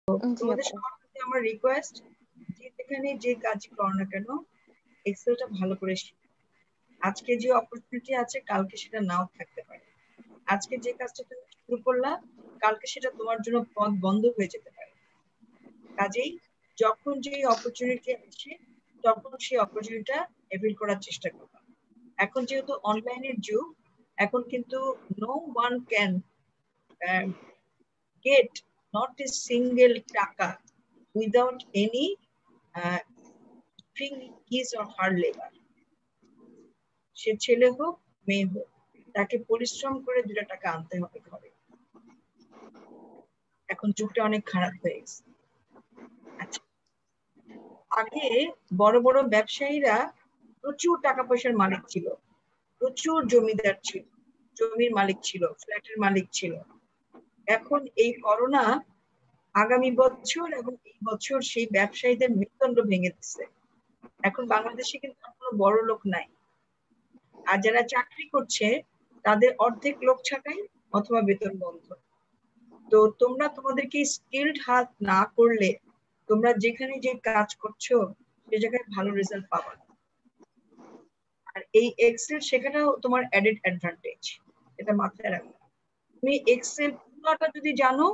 জি তোমাদের আপু। সবার প্রতি আমার রিকোয়েস্ট, যে যেখানে যে কাজ করো না কেন, এক্সেলটা ভালো করে শিখো। আজকে যে অপরচুনিটি আছে কালকে সেটা নাও থাকতে পারে। আজকে যে কাজটা তুমি শুরু করলা, কালকে সেটা তোমার জন্য পথ বন্ধ হয়ে যেতে পারে। কাজেই যখন যে অপরচুনিটি আসে তখন সেই অপরচুনিটিটা এভেল করার চেষ্টা করবা। এখন যেহেতু অনলাইনের যুগ, এখন কিন্তু no one can get not a single taka without any string his or her labor। সে ছেলে হোক মেয়ে হোক, তাকে পরিশ্রম করে 2 টাকা আনতে হবে ঘরে। এখন যুগটা অনেক খারাপ হয়ে গেছে। আচ্ছা, আগে বড় বড় ব্যবসায়ীরা প্রচুর টাকা পয়সার মালিক ছিল, প্রচুর জমিদার ছিল, জমির মালিক ছিল, ফ্ল্যাটের মালিক ছিল। এখন এই করোনা আগামী বছর এবং এই বছর সেই ব্যবসায়ীদের মেরুদণ্ড ভেঙে দিচ্ছে। এখন বাংলাদেশে কিন্তু কোনো বড় লোক নাই। আর যারা চাকরি করছে তাদের অর্ধেক লোক ছাঁটাই অথবা বেতন বন্ধ। তো তোমরা তোমাদেরকে স্কিলড হাত না করলে তোমরা যেখানে যে কাজ করছো সে জায়গায় ভালো রেজাল্ট পাবা না। আর এই এক্সেল শেখাটাও তোমার অ্যাডেড অ্যাডভান্টেজ, এটা মাথায় রাখবে। তুমি এক্সেল পুরোটা যদি জানো,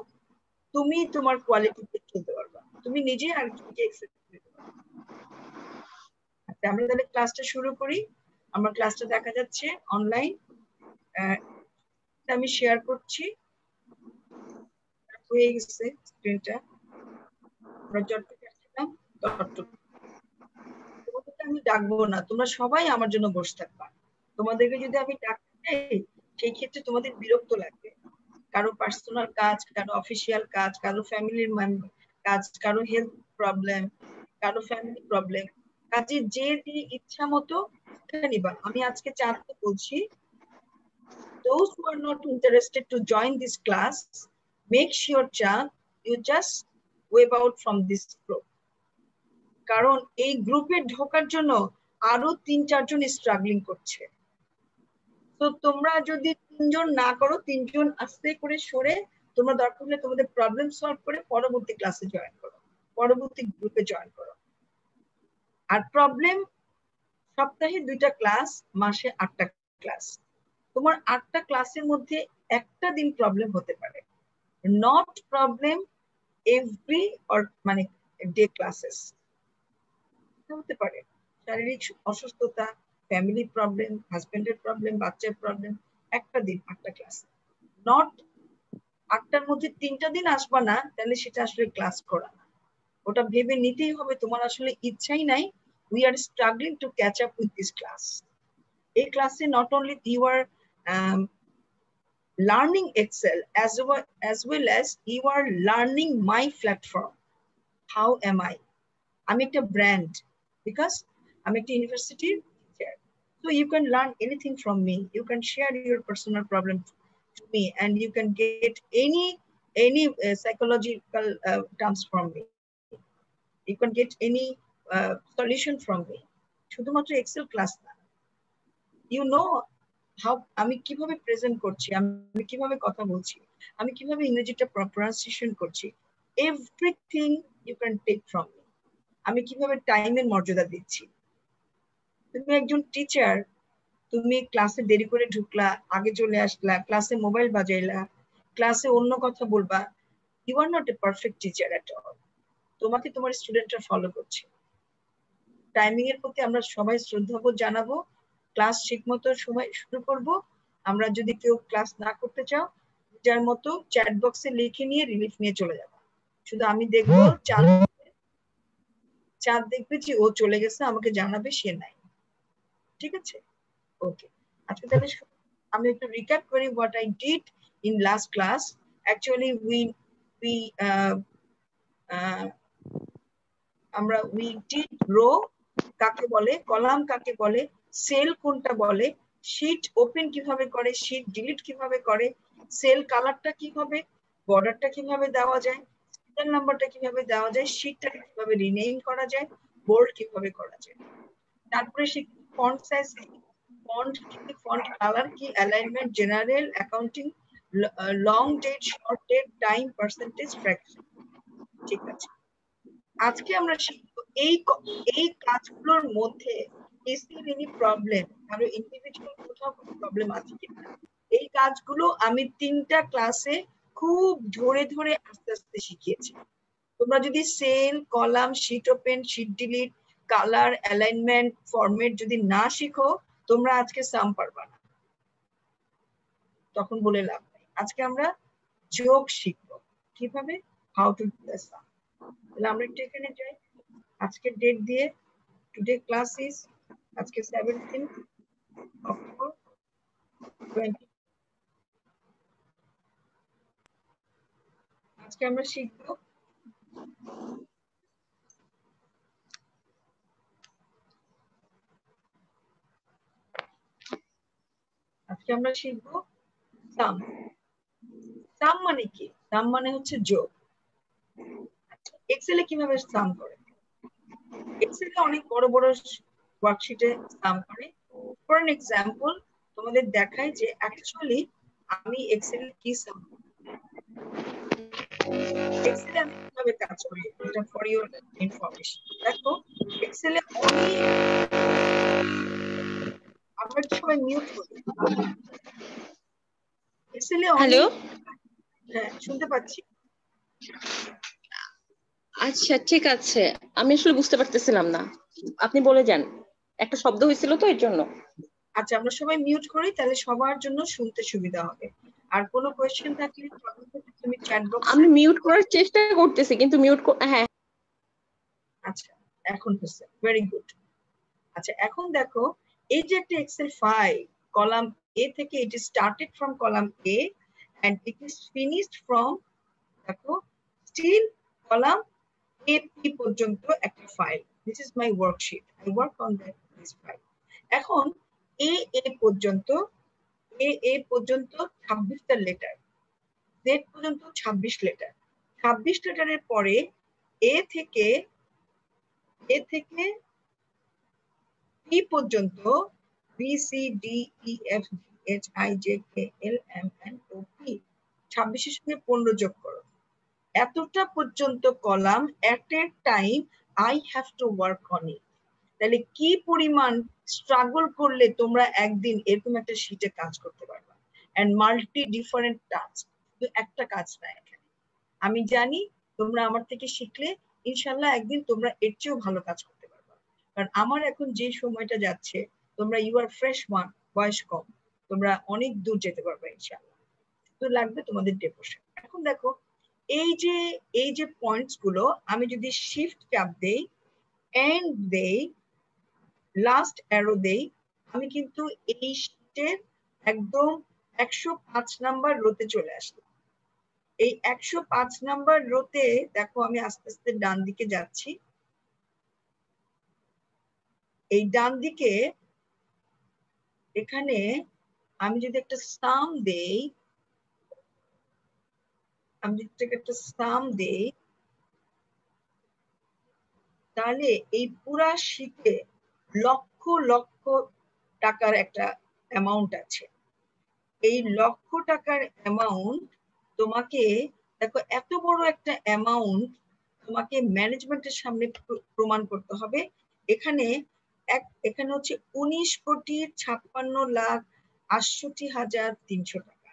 তুমি তোমার কোয়ালিটিতে চলতে পারবা, তুমি নিজে আরেকজনকে এক্সেল দিতে পারবা। আচ্ছা, আমরা তাহলে ক্লাসটা শুরু করি। আমার ক্লাসটা দেখা যাচ্ছে অনলাইন, আমি শেয়ার করছি। হয়ে গেছে স্ক্রিনটা, আমরা যতটুকু আসছিলাম ততটুকু। তোমাদেরকে আমি ডাকবো না, তোমরা সবাই আমার জন্য বসে থাকবা। তোমাদেরকে যদি আমি ডাকতে চাই, সেই ক্ষেত্রে তোমাদের বিরক্ত লাগবে। কারো পার্সোনাল কাজ, কারো অফিসিয়াল কাজ, কারো ফ্যামিলির কাজ, কারো হেলথ প্রবলেম, কারো ফ্যামিলি প্রবলেম। কাজে যে ইচ্ছা মতো নিবা। আমি আজকে চারটে বলছি, those who are not interested to join this class, make sure you just wave out from this group। কারণ এই গ্রুপে ঢোকার জন্য আরো 3-4 জন স্ট্রাগলিং করছে। তো তোমরা যদি 3 জন না করো, 3 জন আস্তে করে সরে তোমরা দরকার হলে তোমাদের প্রবলেম সলভ করে পরবর্তী ক্লাসে জয়েন করো, পরবর্তী গ্রুপে জয়েন করো। আর প্রবলেম সপ্তাহে 2টা ক্লাস, মাসে 8টা ক্লাস। তোমার 8টা ক্লাসের মধ্যে একটা দিন প্রবলেম হতে পারে, নট প্রবলেম এভরি অর মানে ডে ক্লাসেস হতে পারে। শারীরিক অসুস্থতা, ফ্যামিলি প্রবলেম, হাজবেন্ডের প্রবলেম, বাচ্চার প্রবলেম, একটা দিন 8টা ক্লাস। নট 8টার মধ্যে 3টা দিন আসবা না, তাহলে সেটা আসলে ক্লাস করা না। ওটা ভেবে নিতেই হবে তোমার আসলে ইচ্ছাই নাই। We are struggling to catch up with this class. এই ক্লাসে not only you are learning Excel, as well as you are learning my platform. How am I? I'm a brand because I'm a university teacher. So you can learn anything from me. You can share your personal problem to me, and you can get any psychological terms from me. You can get any solution from me. শুধুমাত্র Excel class না, you know how আমি কিভাবে present করছি, আমি কিভাবে কথা বলছি, আমি কিভাবে ইংরেজিটা প্রনাউন্সিয়েশন করছি, everything you can take from me. আমি কিভাবে টাইমের মর্যাদা দিচ্ছি। তুমি একজন টিচার, তুমি ক্লাসে দেরি করে ঢুকলা, আগে চলে আসলা, ক্লাসে মোবাইল বাজাইলা, ক্লাসে অন্য কথা বলবা, you are not a perfect teacher at all. তোমাকে তোমার স্টুডেন্টরা ফলো করছে। টাইমিং এর প্রতি আমরা সবাই শ্রদ্ধাবোধ জানাবো। ক্লাস ঠিকমতো সময় শুরু করব। আমরা যদি কেউ ক্লাস না করতে চাও, যার মতো চ্যাট বক্সে লিখে নিয়ে রিলিফ নিয়ে চলে যাবো। শুধু আমি দেখবো চাঁদ দেখবে যে ও চলে গেছে, আমাকে জানাবে সে নাই। ঠিক আছে, ওকে। আজকে তাহলে আমি একটু রিক্যাপ করি what I did in last class. Actually আমরা উই ডিড রো কাকে বলে, কলাম কাকে বলে, সেল কোনটা বলে, শীট ওপেন কিভাবে করে, শীট ডিলিট কিভাবে করে, সেল কালারটা কি হবে, বর্ডারটা কিভাবে দেওয়া যায়, সিরিয়াল নাম্বারটা কিভাবে দেওয়া যায়, শীটটা কিভাবে রিনেম করা যায়, বোল্ড কিভাবে করা যায়। তারপরে শিখি ফন্ট সাইজ কি, ফন্ট কি, ফন্ট কালার কি, alignment, general, accounting, long date, short date, time, percentage, fraction. ঠিক আছে, আজকে আমরা শিখবো এই কাজগুলোর মধ্যে is there any problem, কারো ইন্ডিভিজুয়াল কোথাও কোনো প্রবলেম আছে কিনা। এই কাজগুলো আমি 3টা ক্লাসে খুব ধরে ধরে আস্তে আস্তে শিখিয়েছি। তোমরা যদি cell, column, sheet open, sheet delete, colour, alignment, format যদি না শিখো, তোমরা আজকে সাম পারবা না, তখন বলে লাভ নেই। আজকে আমরা যোগ শিখবো কিভাবে, হাউ টু ডু দ্য সাম। তাহলে আমরা একটু এখানে যাই, আজকের ডেট দিয়ে। টুডে ক্লাস ইজ আজকে 17 অক্টোবর 20। আজকে আমরা শিখবো সাম। সাম মানে কি? সাম মানে হচ্ছে যোগ। এক্সেলে কিভাবে সাম করে? এক্সেলে অনেক বড় বড় ওয়ার্কশিটে সাম করে। ফর এন এক্সাম্পল তোমাদের দেখাই যে অ্যাকচুয়ালি আমি এক্সেলে কি সাম, এক্সেলে আমি কিভাবে কাজ করি, এটা ফর ইউর ইনফরমেশন। দেখো এক্সেলে অনেক, আমরা সবাই মিউট করি। এক্সেলে হ্যালো, অনেক, হ্যাঁ শুনতে পাচ্ছি। আচ্ছা ঠিক আছে, আমি আসলে বুঝতে পারতেছিলাম না, আপনি বলে যান। একটা শব্দ হয়েছিল তো এর জন্য। আচ্ছা আমরা সবাই মিউট করি, তাহলে সবার জন্য শুনতে সুবিধা হবে। আর কোনো কোয়েশ্চেন থাকলে তুমি চ্যাট বক্সে। আমি মিউট করার চেষ্টা করতেছি কিন্তু হ্যাঁ। আচ্ছা এখন হচ্ছে ভেরি গুড। আচ্ছা এখন দেখো এই যে একটা এক্সেল ফাইল, কলাম এ থেকে it is started from column A and it is finished from, দেখো স্টিল কলাম এ পি পর্যন্ত একটা file. This is my worksheet, I work on this file. এখন এ পর্যন্ত, এ পর্যন্ত 26টা লেটার, জেড পর্যন্ত 26 letter. 26 লেটারের পরে এ থেকে পি পর্যন্ত B C D E F G H I J K L M N O P, 26 এর সঙ্গে 15 যোগ করো। এতটা পর্যন্ত column at a time I have to work on it. তাহলে কি পরিমাণ স্ট্রাগল করলে তোমরা একদিন এরকম একটা শীটে কাজ করতে পারবা, এন্ড মাল্টি ডিফারেন্ট টাস্ক, শুধু একটা কাজ না। এখানে আমি জানি তোমরা আমার থেকে শিখলে ইনশাল্লাহ একদিন তোমরা এর চেয়েও ভালো কাজ করতে পারবা। কারণ আমার এখন যে সময়টা যাচ্ছে, তোমরা ইউ আর ফ্রেশ ওয়ান, বয়স কম, তোমরা অনেক দূর যেতে পারবে ইনশাল্লাহ। তো লাগবে তোমাদের ডেভোশন। এখন দেখো এই যে পয়েন্টস গুলো আমি যদি শিফট চাপ দেই, এন্ড দেই, লাস্ট অ্যারো দেই, আমি কিন্তু এই শীটের একদম 105 নাম্বার রোতে চলে আসলাম। এই 105 নাম্বার রোতে দেখো আমি আস্তে আস্তে ডান দিকে যাচ্ছি। এই ডান দিকে এখানে আমি যদি একটা সাম দেই, তাহলে এই পুরা শীতে লক্ষ লক্ষ টাকার একটা অ্যামাউন্ট আছে। এই লক্ষ টাকার অ্যামাউন্ট তোমাকে, দেখো এত বড় একটা অ্যামাউন্ট তোমাকে ম্যানেজমেন্টের সামনে প্রমাণ করতে হবে। এখানে এখানে হচ্ছে 19,56,68,300 টাকা।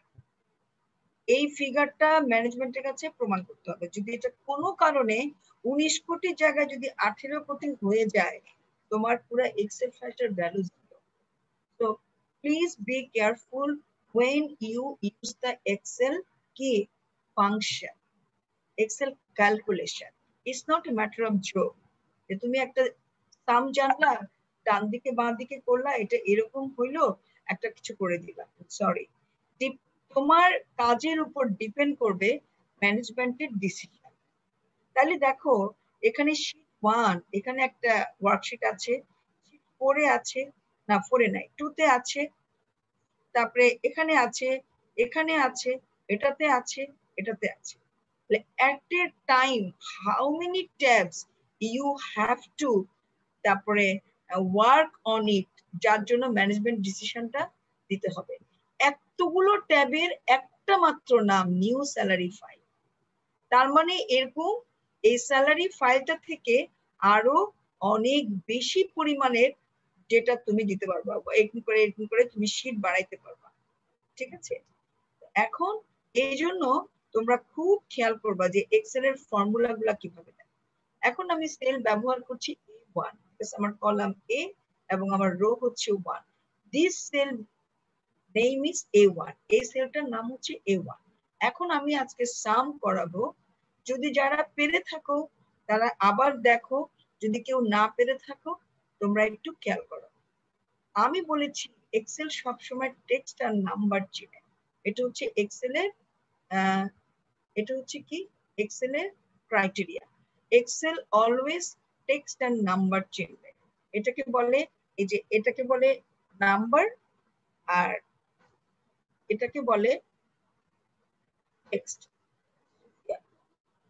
এই ফিগারটা ম্যানেজমেন্টের কাছে প্রমাণ করতে হবে। যদি এটা কোনো কারণে 19 কোটির জায়গায় যদি 18 কোটি হয়ে যায়, তোমার পুরো এক্সেল ফাইলটার value zero. So please be careful when you use the Excel key function, Excel calculation. It's not a matter of joke. যে তুমি একটা সাম জানলা, ডান দিকে বাঁ দিকে করলা, এটা এরকম হইলো, একটা কিছু করে দিলাম, সরি। তোমার কাজের উপর ডিপেন্ড করবে ম্যানেজমেন্টের ডিসিশন। তাহলে দেখো এখানে শীট 1, এখানে একটা ওয়ার্কশিট আছে, শীট 4 আছে, না 4 নাই, 2 তে আছে, তারপরে এখানে আছে, এখানে আছে, এটাতে আছে, এটাতে আছে। at a time how many tabs you have to তারপরে ওয়ার্ক অন ইট, যার জন্য ম্যানেজমেন্ট ডিসিশনটা দিতে হবে। এতগুলো ট্যাবের একটা মাত্র নাম নিউ স্যালারি ফাইল। তার মানে এরকম এই স্যালারি ফাইলটা থেকে আরো অনেক বেশি পরিমাণের ডেটা তুমি দিতে পারবা, এরকম করে তুমি শীট বানাইতে পারবা। ঠিক আছে, এখন এই জন্য তোমরা খুব খেয়াল করবা যে এক্সেল এর ফর্মুলা গুলা কিভাবে দেয়। এখন আমি সেল ব্যবহার করছি A1, আমার কলাম এ এবং আমার রো হচ্ছে 1। This sell name is A1, এই সেলটার নাম হচ্ছে A1। এখন আমি আজকে সাম করাবো, যদি যারা পেরে থাকো তারা আবার দেখো, যদি কেউ না পেরে থাকো তোমরা একটু খেয়াল করো। আমি বলেছি এক্সেল সবসময় টেক্সট আর নাম্বার চিনে, এটা হচ্ছে এক্সেলের এটা হচ্ছে কি এক্সেলের criteria. Excel always text and number চিনবে। এটাকে বলে, এই যে এটাকে বলে নাম্বার, আর এটাকে বলে টেক্সট।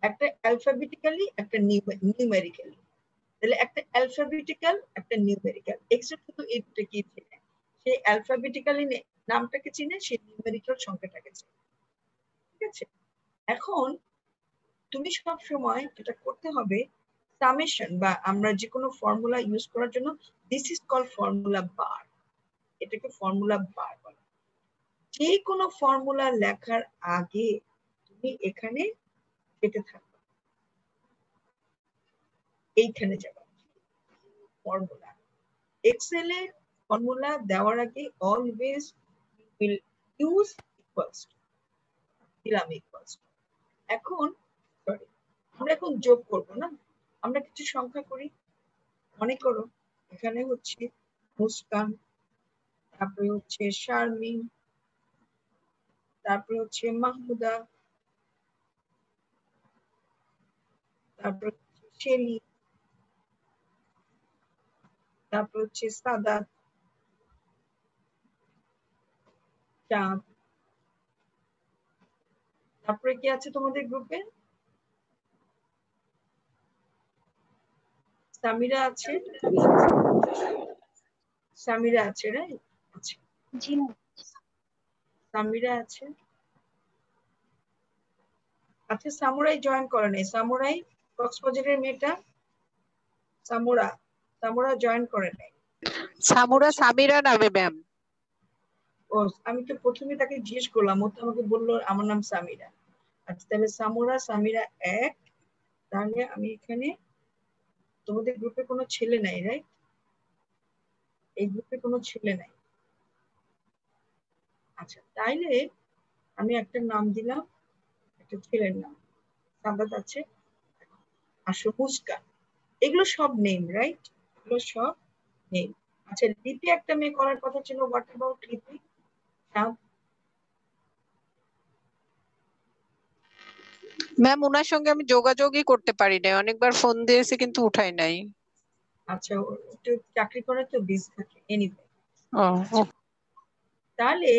একটা অ্যালফাবেটিক্যালি, একটা নিউমেরিক্যালি। তাহলে একটা অ্যালফাবেটিক্যাল, একটা নিউমেরিক্যাল। এক্সেল শুধু এই দুটোকেই চিনে, সেই অ্যালফাবেটিক্যালি নামটাকে চিনে, সেই নিউমেরিক্যাল সংখ্যাটাকে চিনে। ঠিক আছে, এখন তুমি সব সময় এটা করতে হবে সামেশন, বা আমরা যে কোনো ফর্মুলা ইউজ করার জন্য দিস ইজ কল ফর্মুলা বার, এটাকে ফর্মুলা বার বলে। যে কোনো ফর্মুলা লেখার আগে তুমি এখানে যেতে থাকবে, এইখানে যাবে ফর্মুলা। এক্সেলে ফর্মুলা দেওয়ার আগে always will use equals to, দিলাম ইকুয়ালস টু। এখন সরি, আমরা এখন যোগ করব না, আমরা কিছু সংখ্যা করি। মনে করো এখানে হচ্ছে মুস্কান, তারপরে হচ্ছে শারমিন, তারপরে হচ্ছে মাহমুদা, তারপরে হচ্ছে শেলি, তারপর হচ্ছে সাদাত, চাঁদ, তারপরে কি আছে তোমাদের গ্রুপে? সামিরা আছে, সামিরা আছে, রাইট? আচ্ছা, জি সামিরা আছে। আচ্ছা, সামুরাই জয়েন করে নাই, সামুরাই কক্সবাজারের মেয়েটা, সামুরা, সামুরা জয়েন করে নাই। সামুরা সামিরা নামে ম্যাম। ও, আমি তো প্রথমে তাকে জিজ্ঞেস করলাম, ও তো আমাকে বললো আমার নাম সামিরা। আচ্ছা, তাহলে সামুরা সামিরা এক। তাহলে আমি এখানে, তোমাদের গ্রুপে কোনো ছেলে নাই, রাইট? এই গ্রুপে কোনো ছেলে নাই। আচ্ছা, তাইলে আমি একটা নাম দিলাম, একটা ছেলের নাম, সাদাত আছে, আসো মুস্কান। এগুলো সব নেম, রাইট? এগুলো সব নেম। আচ্ছা, লিপি একটা মেয়ে করার কথা ছিল, হোয়াট অ্যাবাউট লিপি? ম্যাম ওনার সঙ্গে আমি যোগাযোগই করতে পারি নাই, অনেকবার ফোন দিয়েছি কিন্তু উঠাই নাই। আচ্ছা, একটু চাকরি করে তো বিজি থাকে, এনিওয়ে। ও তাহলে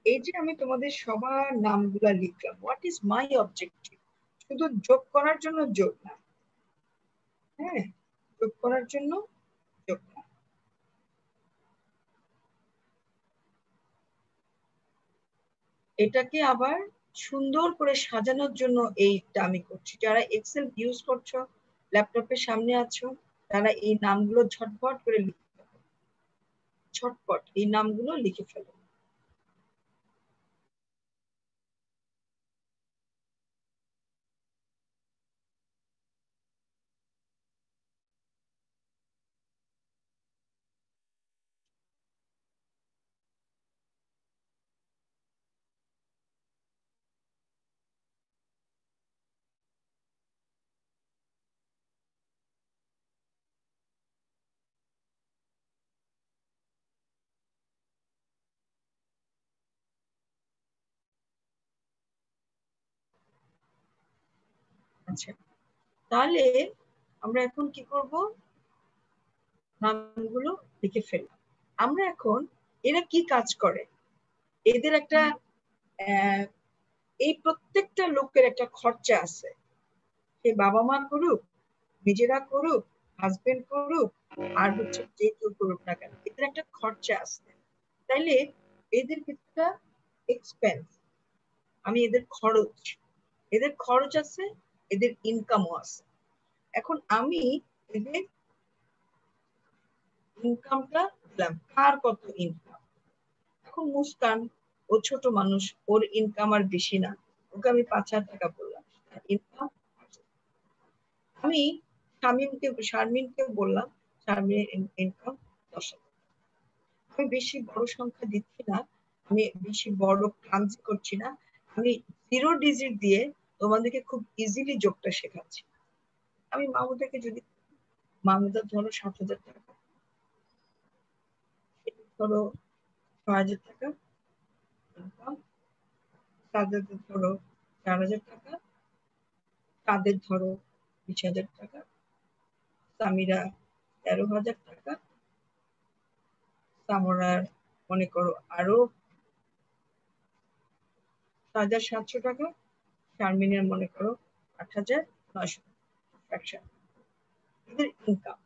এই যে আমি তোমাদের সবার নামগুলা লিখলাম, হোয়াট ইজ মাই অবজেক্টিভ? শুধু যোগ করার জন্য যোগ না, হ্যাঁ, যোগ করার জন্য যোগ না, এটাকে আবার সুন্দর করে সাজানোর জন্য এইটা আমি করছি। যারা এক্সেল ইউজ করছো, ল্যাপটপের সামনে আছো, তারা এই নামগুলো ঝটপট করে লিখে ফেলো, ঝটপট এই নামগুলো লিখে ফেলো। আচ্ছা, তাহলে আমরা এখন কি করব? নামগুলো লিখে ফেললাম। আমরা এখন, এরা কি কাজ করে, এদের একটা এই প্রত্যেকটা লোকের একটা খরচা আছে। সে বাবা মা করুক, নিজেরা করুক, হাজবেন্ড করুক, আর হচ্ছে যে কেউ করুক না কেন, এদের একটা খরচা আছে। তাইলে এদের কিছুটা এক্সপেন্স, আমি এদের খরচ আছে, এদের ইনকামও আছে। এখন আমি এদের ইনকামটা দিলাম, কার কত ইনকাম। এখন মুস্কান, ও ছোট মানুষ, ওর ইনকাম আর বেশি না, ওকে আমি 5,000 টাকা বললাম ইনকাম। আমি শারমিনকে বললাম শারমিনের ইনকাম 10,000। আমি বেশি বড় সংখ্যা দিচ্ছি না, আমি বেশি বড় ক্লান্তি করছি না, আমি 0 ডিজিট দিয়ে তোমাদেরকে খুব ইজিলি যোগটা শেখাচ্ছি। আমি মামুদাকে যদি, মামুদার ধরো 7,000 টাকা, ধরো 6,000 টাকা ইনকাম, তাদের ধরো 4,000 টাকা, তাদের ধরো 20,000 টাকা, সামিরা 13,000 টাকা, সামরার মনে করো আরো 6,700 টাকা, শারমিনের মনে করো 8,900 টাকা এদের ইনকাম।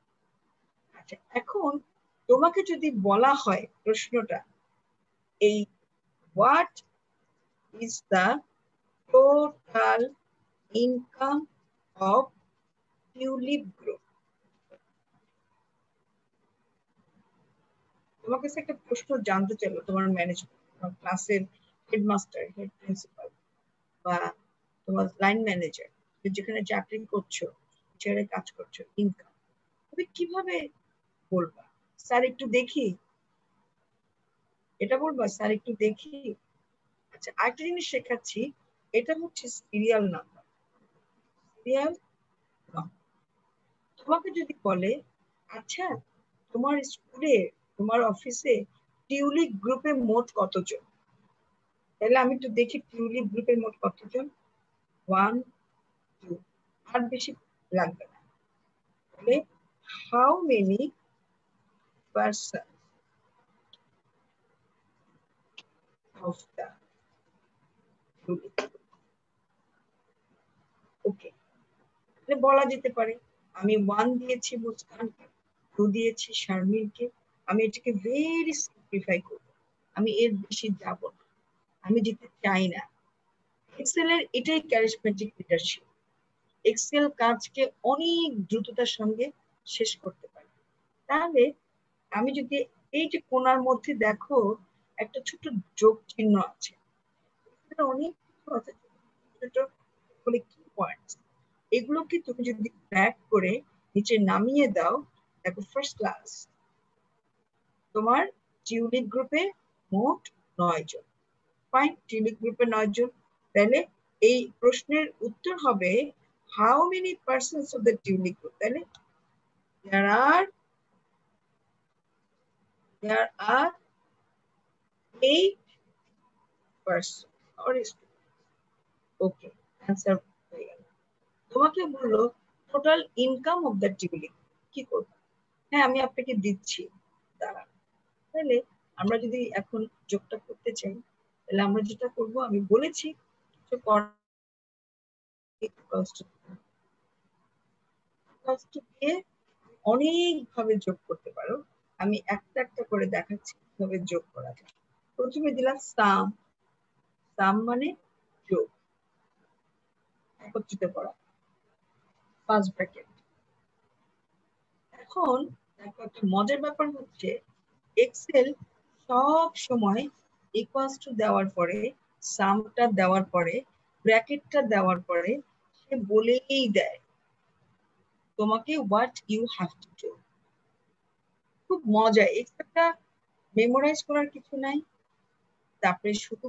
আচ্ছা, এখন তোমাকে যদি বলা হয় প্রশ্নটা, এই what is the total income of tulip group, তোমার কাছে একটা প্রশ্ন জানতে চাইলো তোমার ম্যানেজমেন্ট, তোমার ক্লাসের হেডমাস্টার, হেড প্রিন্সিপাল বা তোমার লাইন ম্যানেজার, যেখানে চাকরি করছো, টিচারে কাজ করছো, ইনকাম তুমি কিভাবে বলবা? স্যার একটু দেখি, এটা বলবা স্যার একটু দেখি? আচ্ছা, আরেকটা জিনিস শেখাচ্ছি, এটা হচ্ছে সিরিয়াল নাম্বার। সিরিয়াল তোমাকে যদি বলে আচ্ছা তোমার স্কুলে, তোমার অফিসে টিউলিপ গ্রুপে মোট কতজন, তাহলে আমি একটু দেখি টিউলিপ গ্রুপের মোট কতজন। 1 2, আর বেশি লাগবে না। তাহলে how many person of the tulip, okay. তাহলে বলা যেতে পারে আমি 1 দিয়েছি মুস্কানকে, 2 দিয়েছি শারমিনকে, আমি এটাকে ভেরি সিম্পলিফাই করব, আমি এর বেশি যাব না, আমি যেতে চাই না। এক্সেল এর এটাই ক্যারিজমেটিক লিডারশিপ। এক্সেল কাজকে অনেক দ্রুততার সঙ্গে শেষ করতে পারে। তাহলে আমি যদি এই যে কোণার মধ্যে দেখো একটা ছোট যোগ চিহ্ন আছে, অনেক কিছু আছে ছোট বলে কি পয়েন্টস, এগুলোকে তুমি যদি ব্যাক করে নিচে নামিয়ে দাও, দেখো ফার্স্ট ক্লাস তোমার টিউলিপ গ্রুপে মোট 9 জন। ফাইন, টিউলিপ গ্রুপে 9 জন, তাহলে এই প্রশ্নের উত্তর হবে how many persons of the tulip group, তাহলে there are 8 person or okay, answer হয়ে গেল। তোমাকে বললো total income of the tulip, কি করবো? হ্যাঁ আমি আপনাকে দিচ্ছি, দাঁড়ান। তাহলে আমরা যদি এখন যোগটা করতে চাই, তাহলে আমরা যেটা করব, আমি বলেছি দিয়ে অনেক ভাবে যোগ করতে পারো, আমি একটা একটা করে দেখাচ্ছি কিভাবে যোগ করা যায়। প্রথমে দিলাম সাম, সাম মানে যোগ, একত্রিত করা, ফার্স্ট ব্র্যাকেট। এখন একটা মজার ব্যাপার হচ্ছে এক্সেল সব সময় ইকুয়ালস টু দেওয়ার পরে, সামটা দেওয়ার পরে, ব্র্যাকেটটা দেওয়ার পরে সে বলেই দেয় তোমাকে what you have to do. খুব মজা, এক্সেলটা মেমোরাইজ করার কিছু নাই, তারপরে শুধু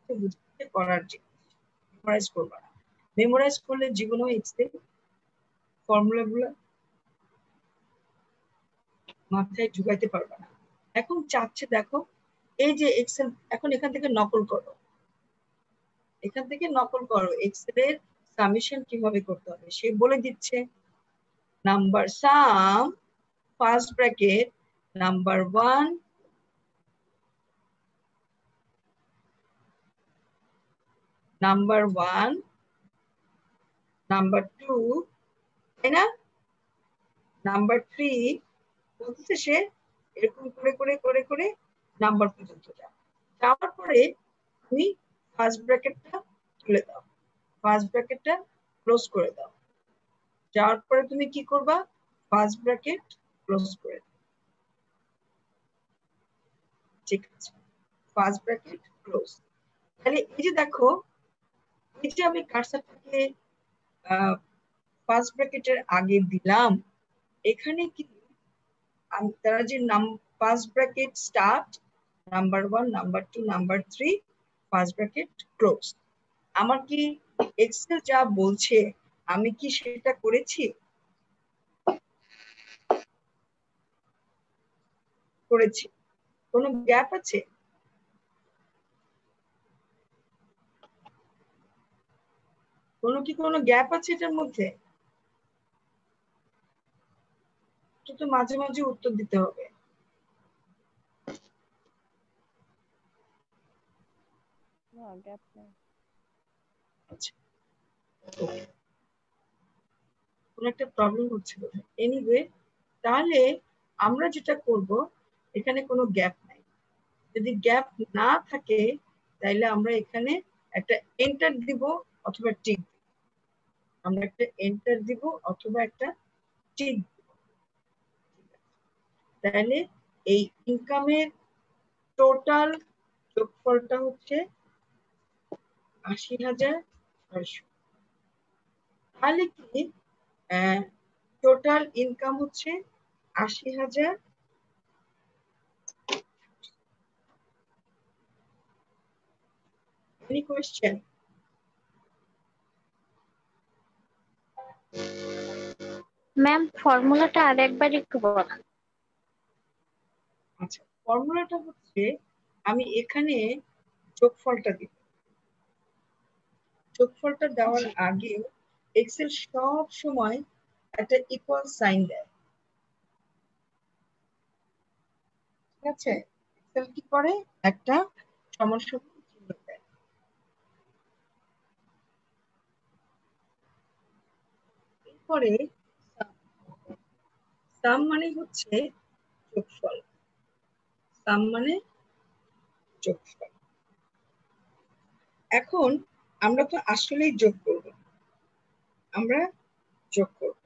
বুঝতে করার জিনিস, মেমোরাইজ করবা না। মেমোরাইজ করলে যেকোনো এক্সেল ফর্মুলা গুলো মাথায় ঢুকাইতে পারবে না। এখন চাচ্ছে দেখো এই যে এক্সেল, এখন এখান থেকে নকল করো, এখান থেকে নকল করো এক্সেল এর সামেশন কিভাবে করতে হবে সে বলে দিচ্ছে। নাম্বার সাম first bracket number 1 number 1 number 2, তাই না, নাম্বার 3 বলতেছে সে, এরকম করে করে করে করে নাম্বার পর্যন্ত যাওয়ার পরে তুমি ফার্স্ট ব্র্যাকেটটা খুলে দাও, ফার্স্ট ব্র্যাকেটটা ক্লোজ করে দাও, যাওয়ার পরে তুমি কি করবা, ফার্স্ট ব্র্যাকেট ক্লোজ করে দিবা। ঠিক আছে, ফার্স্ট ব্র্যাকেট ক্লোজ। তাহলে এই যে দেখো, এই যে আমি কার্সারটাকে ফার্স্ট ব্র্যাকেটের আগে দিলাম, এখানে কি তারা যে first bracket start, number 1, number 2, number 3, first bracket close. আমার কি এক্সেল যা বলছে আমি কি সেটা করেছি? করেছি। কোনো গ্যাপ আছে? কোনো গ্যাপ আছে এটার মধ্যে? তো মাঝে মাঝে উত্তর দিতে হবে। আচ্ছা, কোনো একটা প্রবলেম হচ্ছে বোধহয়। এনিওয়ে, তাহলে আমরা যেটা করব, এখানে কোনো গ্যাপ নাই। যদি গ্যাপ না থাকে তাহলে আমরা এখানে একটা এন্টার দিব অথবা টিক দিব। আমরা একটা এন্টার দিব অথবা একটা টিক দিব। তাহলে এই ইনকামের টোটাল যোগফলটা হচ্ছে ৮০,৬০০। তাহলে কি টোটাল ইনকাম হচ্ছে ৮০,০০০। Any question? ম্যাম ফর্মুলাটা আরেকবার একটু বলেন। আচ্ছা, ফর্মুলাটা হচ্ছে, আমি এখানে যোগফলটা দিব। যোগফলটা দেওয়ার আগে এক্সেল সব সময় একটা ইকুয়াল সাইন দেয়। ঠিক আছে, এক্সেল কি করে, একটা সমান সমান চিহ্ন দেয়। এরপরে সাম মানে হচ্ছে যোগফল। সাম মানে যোগফল। এখন আমরা তো আসলেই যোগ করব, আমরা যোগ করব।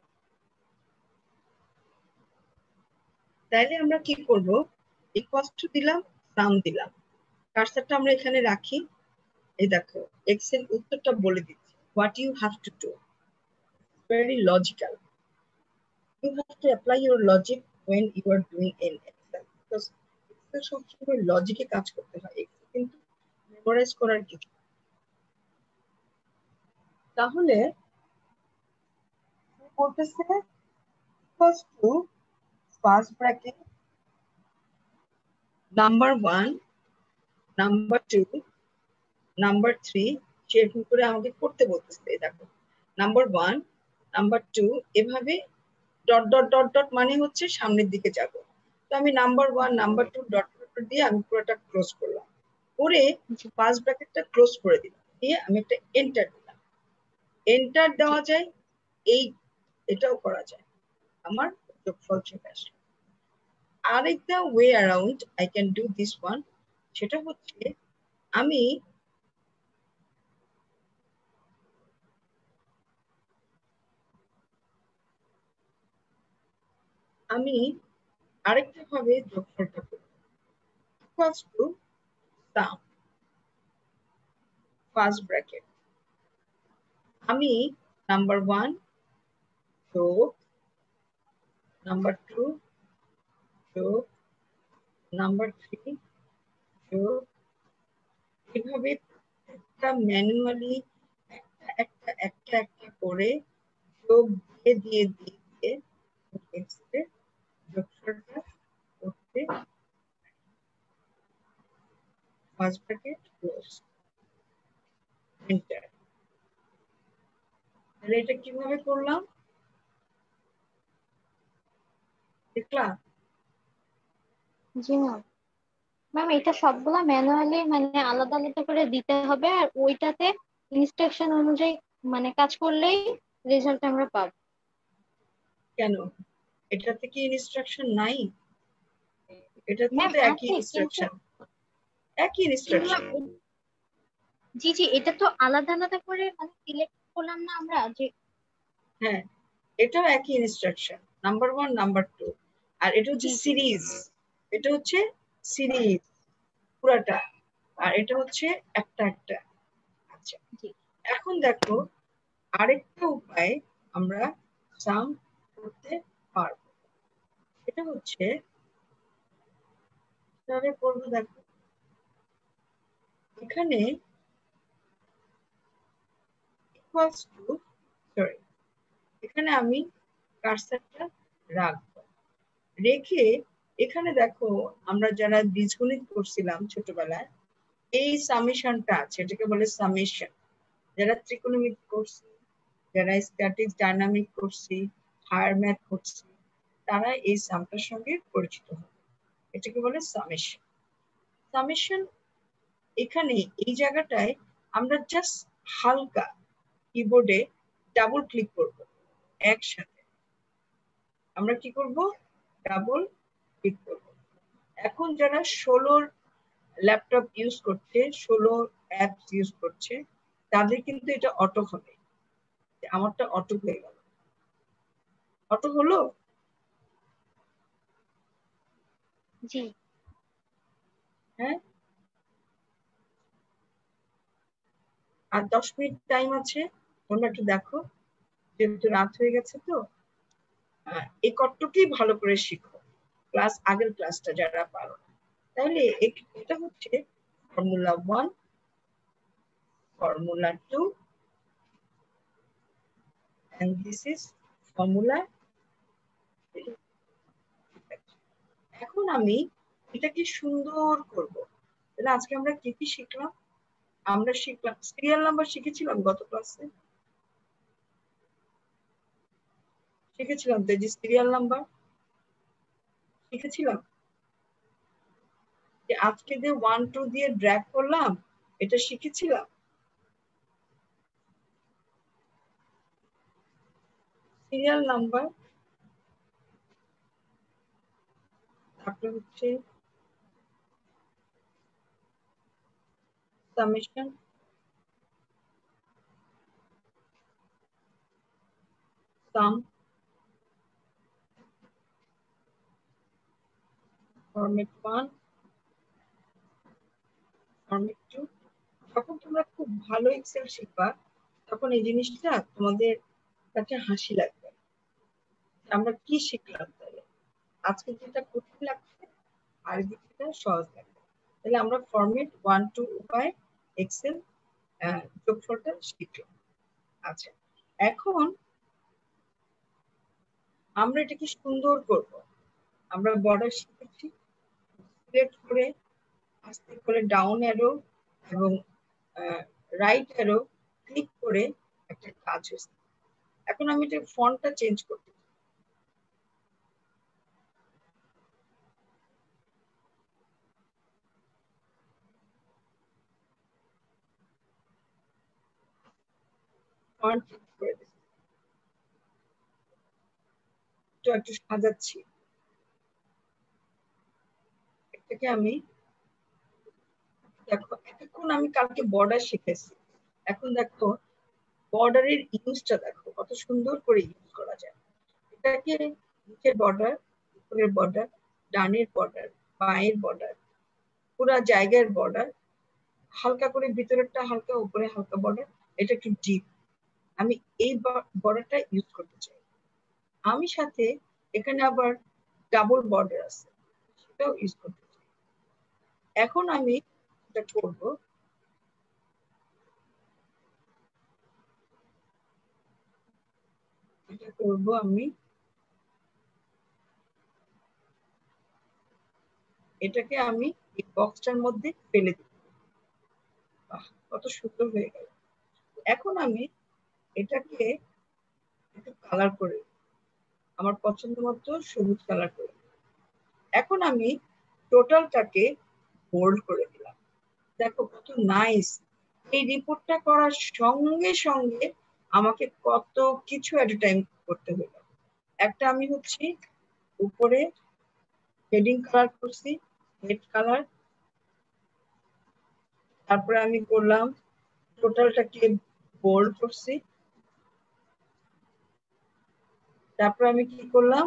তাইলে আমরা কি করব, ইকুয়াল টু দিলাম, সাম দিলাম, কার্সারটা আমরা এখানে রাখি। এই দেখো, এক্সেল উত্তরটা বলে দিচ্ছে, what you have to do. Very logical. You have to apply your logic when you are doing in Excel, because Excel সবসময় লজিকে কাজ করতে হয়। Excel কিন্তু মেমোরাইজ করার কিছু। তাহলে বলতেছে first to first bracket number 1, number 2, number 3, সেরকম করে আমাকে করতে বলতেছে। দেখো, নাম্বার 1, নাম্বার 2, এভাবে ডট ডট ডট ডট মানে হচ্ছে সামনের দিকে যাব। তো আমি নাম্বার 1, নাম্বার 2 ডট ডট দিয়ে আমি পুরোটা ক্লোজ করলাম, করে ফার্স্ট ব্র্যাকেটটা ক্লোজ করে দিলাম, দিয়ে আমি একটা এন্টার দিলাম। এন্টার দেওয়া যায়, এটাও করা যায়, আমার যোগফল চলে আসে। আরেকটা way around I can do this one, সেটা হচ্ছে আমি আরেকটা ভাবে যোগফলটা করব। Equals to some, first bracket, আমি নাম্বার 1 যোগ নাম্বার 2 যোগ নাম্বার 3 যোগ, এভাবে ম্যানুয়ালি একটা একটা একটা করে যোগ দিয়ে দিয়ে দিয়ে দিয়ে যোগফলটা করতে, ফার্স্ট ব্র্যাকেট ক্লোজ, এন্টার। তাহলে এটা কিভাবে করলাম দেখলাম? জি ম্যাম। ম্যাম এটা সবগুলা ম্যানুয়ালি মানে আলাদা আলাদা করে দিতে হবে, আর ওইটাতে ইনস্ট্রাকশন অনুযায়ী মানে কাজ করলেই রেজাল্ট আমরা পাবো। কেন, এটাতে কি ইনস্ট্রাকশন নাই? এটাতে ম্যাম তো একই আছে কিন্তু ইনস্ট্রাকশন, একই ইনস্ট্রাকশন। জি জি, এটা তো আলাদা আলাদা করে মানে সিলেক্ট করলাম না আমরা যে। হ্যাঁ, এটাও একই ইনস্ট্রাকশন, নাম্বার 1 নাম্বার 2, আর এটা হচ্ছে সিরিজ, এটা হচ্ছে সিরিজ পুরাটা, আর এটা হচ্ছে একটা একটা। আচ্ছা, এখন দেখো আরেকটা উপায় আমরা সাম করতে পারবো, এটা হচ্ছে কিভাবে করবো দেখো, এখানে ইকুয়ালস টু, সরি, এখানে আমি কার্সারটা রাখবো, রেখে এখানে দেখো আমরা যারা বীজগণিত করছিলাম ছোটবেলায়, এই সামেশনটা আছে, এটাকে বলে সামেশন। যারা ত্রিকোণমিতি করছি, যারা স্ট্যাটিক্স ডাইনামিক করছি, হায়ার ম্যাথ করছি, তারা এই সামটার সঙ্গে পরিচিত হবে। এটাকে বলে সামেশন। সামেশন এখানে এই জায়গাটায় আমরা জাস্ট হালকা কিবোর্ডে ডাবল ক্লিক করব, একসাথে আমরা কি করব, ডাবল ক্লিক করব। এখন যারা 16 ল্যাপটপ ইউজ করছে, 16 অ্যাপস ইউজ করছে, তাদের কিন্তু এটা অটো হবে। আমারটা অটো হয়ে গেল, অটো হলো। জি হ্যাঁ, আর 10 মিনিট টাইম আছে, তোমরা একটু দেখো, যেহেতু রাত হয়ে গেছে তো এই কটটুকুই ভালো করে শিখো, ক্লাস আগের ক্লাসটা যারা পারো। তাহলে এটা হচ্ছে formula 1, formula 2, and this is formula 3. এখন আমি এটাকে সুন্দর করব। তাহলে আজকে আমরা কি কি শিখলাম? আমরা শিখলাম সিরিয়াল নাম্বার, শিখেছিলাম গত ক্লাসে, শিখেছিলাম তো যে সিরিয়াল নাম্বার শিখেছিলাম, যে আজকে যে 1 2 দিয়ে ড্র্যাগ করলাম, এটা শিখেছিলাম। সিরিয়াল নাম্বার, তারপরে হচ্ছে সামেশন, সাম, ফরম্যাট 1, ফরম্যাট 2। যখন তোমরা খুব ভালো এক্সেল শিখবা, তখন এই জিনিসটা তোমাদের কাছে হাসি লাগবে, আমরা কি শিখলাম। তাহলে আজকে যেটা কঠিন লাগছে, আর যেটা সহজ লাগবে, তাহলে আমরা ফরম্যাট 1 2 উপায় এক্সেল যোগফলটা শিখলাম। আচ্ছা, এখন আমরা এটাকে সুন্দর করব। আমরা বর্ডার শিখেছি, সিলেক্ট করে আস্তে করে ডাউন অ্যারো এবং রাইট অ্যারো ক্লিক করে একটা কাজ হয়েছে। এখন আমি এটা ফন্টটা চেঞ্জ করতে চাই। ফন্ট চেঞ্জ করে দিচ্ছি, একটু সাজাচ্ছি এটাকে আমি। দেখো এতক্ষণ আমি কালকে বর্ডার শিখেছি, এখন দেখো বর্ডারের ইউজটা দেখো কত সুন্দর করে ইউজ করা যায়। এটাকে নিচের বর্ডার, উপরের বর্ডার, ডানের বর্ডার, বাঁয়ের বর্ডার, পুরো জায়গার বর্ডার, হালকা করে ভিতরেরটা হালকা, উপরে হালকা বর্ডার, এটা একটু ডিপ, আমি এই বর্ডারটা ইউজ করতে চাই। আমি সাথে এখানে আবার ডাবল বর্ডার আছে, সেটাও ইউজ করতে চাই। এখন আমি এটা করব, এটা করব আমি, এটাকে আমি এই বক্সটার মধ্যে ফেলে দিই। বাহ, কত সুন্দর হয়ে গেল। এখন আমি এটাকে একটু কালার করে, আমার পছন্দ মতো সবুজ কালার করে, এখন আমি টোটালটাকে বোল্ড করে দিলাম। দেখো কত নাইস। এই রিপোর্টটা করার সঙ্গে সঙ্গে আমাকে কত কিছু এট এ টাইম করতে হলো। একটা আমি হচ্ছে উপরে হেডিং কালার করছি, হেড কালার, তারপরে আমি করলাম টোটালটাকে বোল্ড করছি, তারপর আমি কি করলাম,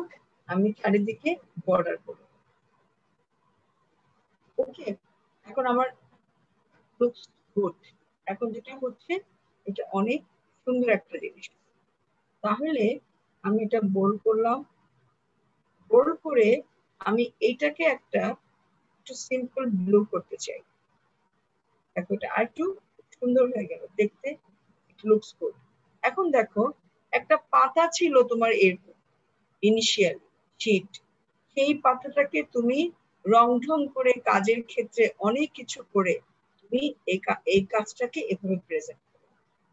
আমি চারিদিকে বর্ডার করলাম। ওকে, এখন আমার লুকস গুড। এখন যেটা হচ্ছে, এটা অনেক সুন্দর একটা জিনিস। তাহলে আমি এটা বোল্ড করলাম, বোল্ড করে আমি এইটাকে একটা একটু সিম্পল ব্লু করতে চাই। দেখো এটা আর একটু সুন্দর হয়ে গেল দেখতে, ইট লুকস গুড। এখন দেখো, একটা পাতা ছিল তোমার এরকম ইনিশিয়াল শীট, সেই পাতাটাকে তুমি রং ঢং করে কাজের ক্ষেত্রে অনেক কিছু করে তুমি এই কাজটাকে এভাবে প্রেজেন্ট করো,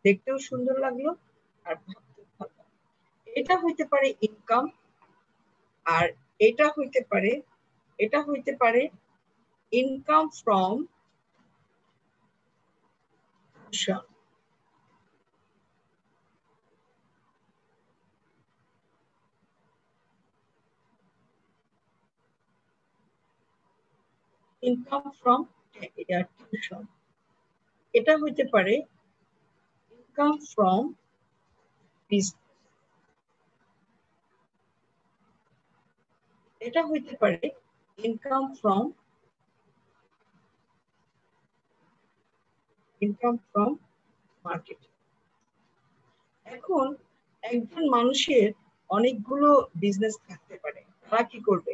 দেখতেও সুন্দর লাগলো আর ভাবতেও ভালো লাগলো। এটা হইতে পারে ইনকাম, আর এটা হইতে পারে income from tuition. Income from tuition. এটা হইতে পারে ইনকাম ফ্রম বিজনেস। এটা হইতে পারে ইনকাম ফ্রম মার্কেটিং। এখন একজন মানুষের অনেকগুলো বিজনেস থাকতে পারে, তারা কি করবে,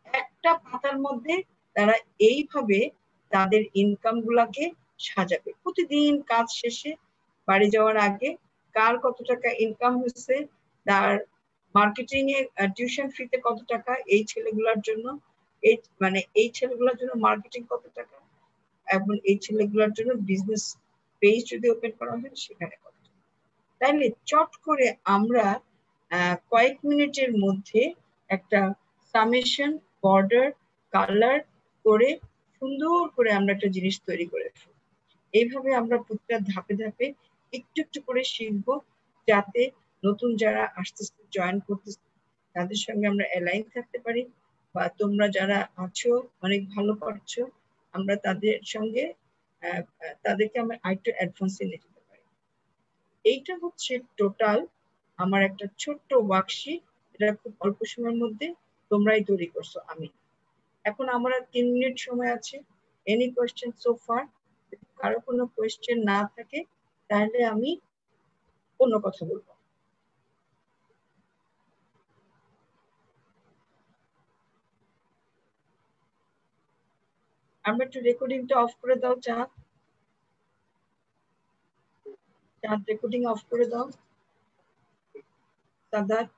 একটা পাতার মধ্যে তারা এইভাবে তাদের ইনকাম গুলাকে সাজাবে। প্রতিদিন কাজ শেষে বাড়ি যাওয়ার আগে কার কত টাকা ইনকাম হয়েছে, তার মার্কেটিং এ টিউশন ফিতে কত টাকা, এই ছেলেগুলোর জন্য এই ছেলেগুলোর জন্য মার্কেটিং কত টাকা, এবং এই ছেলেগুলোর জন্য বিজনেস পেজ যদি ওপেন করা হয় সেখানে কত। তাইলে চট করে আমরা কয়েক মিনিটের মধ্যে একটা সামেশন, বর্ডার, কালার করে সুন্দর করে আমরা একটা জিনিস তৈরি করে ফেলব। এইভাবে আমরা প্রত্যেকটা ধাপে ধাপে একটু একটু করে শিখবো, যাতে নতুন যারা আসতেছে, জয়েন করতেছে, তাদের সঙ্গে আমরা অ্যালাইন থাকতে পারি, বা তোমরা যারা আছো অনেক ভালো পারছো, আমরা তাদের সঙ্গে তাদেরকে আমরা আরেকটু অ্যাডভান্সে নিতে পারি। এইটা হচ্ছে টোটাল আমার একটা ছোট্ট ওয়ার্কশিট। এটা খুব অল্প সময়ের মধ্যে তোমরাই তৈরি করছো। আমি এখন আমার 3 মিনিট সময় আছে। Any question so far? কারো কোনো কোয়েশ্চেন না থাকে তাহলে আমি অন্য কথা বলবো। আমরা একটু রেকর্ডিংটা অফ করে দাও, চাঁদ রেকর্ডিং অফ করে দাও। সাদাত